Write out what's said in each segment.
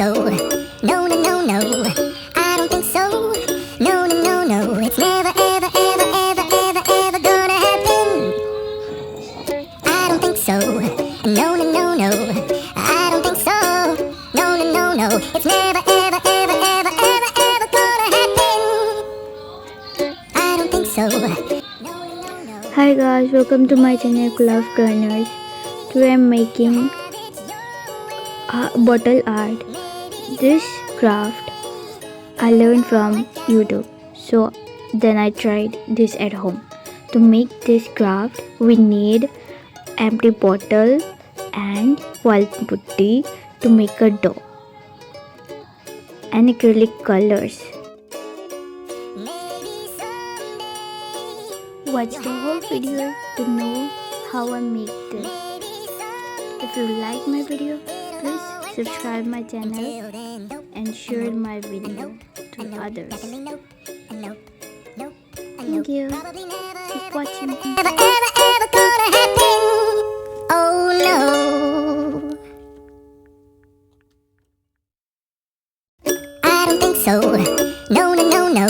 so. No, no, no, no. I don't think so. No, no, no, no. It's never, ever, ever, ever, ever, ever gonna happen. I don't think so. No, no, no, no. I don't think so. No, no, no, no. It's never, ever, ever, ever, ever, ever gonna happen. I don't think so. No, no, no. Hi guys, welcome to my channel Craft Runners. Today I'm making bottle art. This craft I learned from YouTube, so then I tried this at home. To make this craft we need empty bottle and wall putty to make a dough and acrylic colors. Watch the whole video to know how I make this. If you like my video, please subscribe my channel and share my video to others. Thank you. Keep watching. Ever, ever, ever gonna happen. Oh no. I don't think so. No, no, no, no.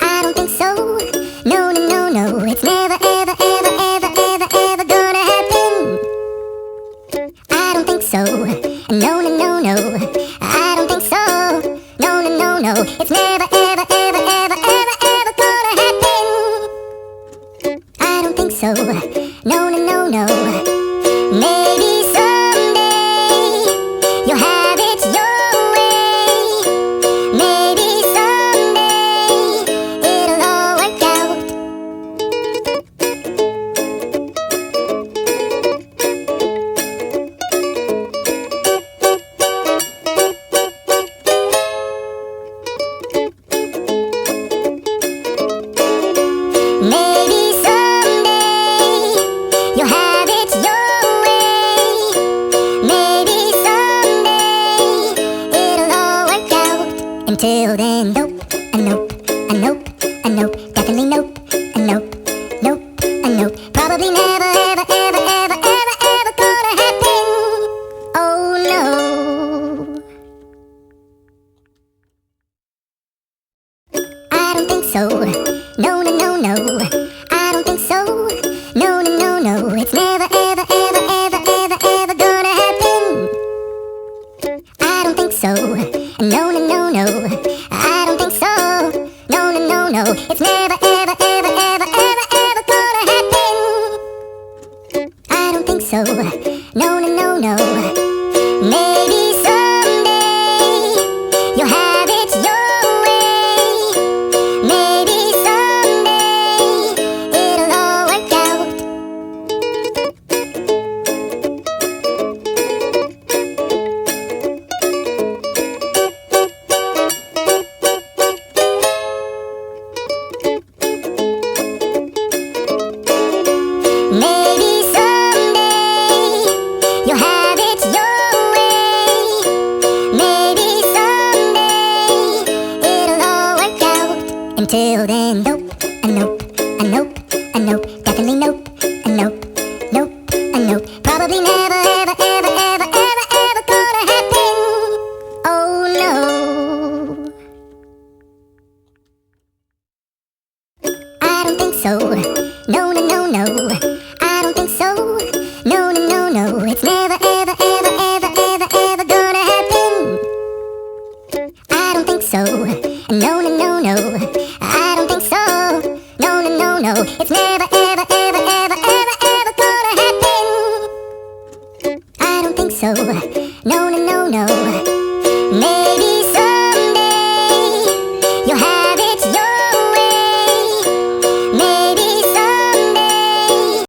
I don't think so. No, no, no, no. It's never, ever, ever, ever, ever, ever gonna happen. I don't think so. No, no, no, no. I don't think so. No, no, no, no. It's never, ever, ever, ever, ever, ever gonna happen. I don't think so. No, no, no, no. Maybe someday you'll have it your way. Maybe someday it'll all work out. Maybe someday you'll have it your way. Maybe someday it'll all work out. Until then, nope, a nope, a nope, a nope, definitely nope, a nope, nope, a nope. Probably never, ever, ever, ever, ever, ever gonna happen. Oh no. I don't think so. No, no, no, no. I don't think so. No, no, no, no. It's never, ever, ever, ever, ever, ever gonna happen. I don't think so. No, no, no, no. I don't think so. No, no, no, no. It's never, ever, ever, ever, ever, ever gonna happen. I don't think so. No, no, no, no. Maybe someday you'll have it your way. Maybe someday it'll all work out. Maybe someday you'll have it your way. Maybe someday it'll all work out. Until then, nope, a nope, a nope, a nope, definitely nope, a nope, nope, a nope. Probably never, ever, ever, ever, ever, ever gonna happen. Oh no. I don't think so. No, no, no, no. I don't think so. No, no, no, no. It's never, ever, ever, ever, ever, ever gonna happen. I don't think so. No, no, no, no. I don't think so. No, no, no, no. It's never, ever, ever, ever, ever, ever gonna happen. I don't think so. No, no, no, no.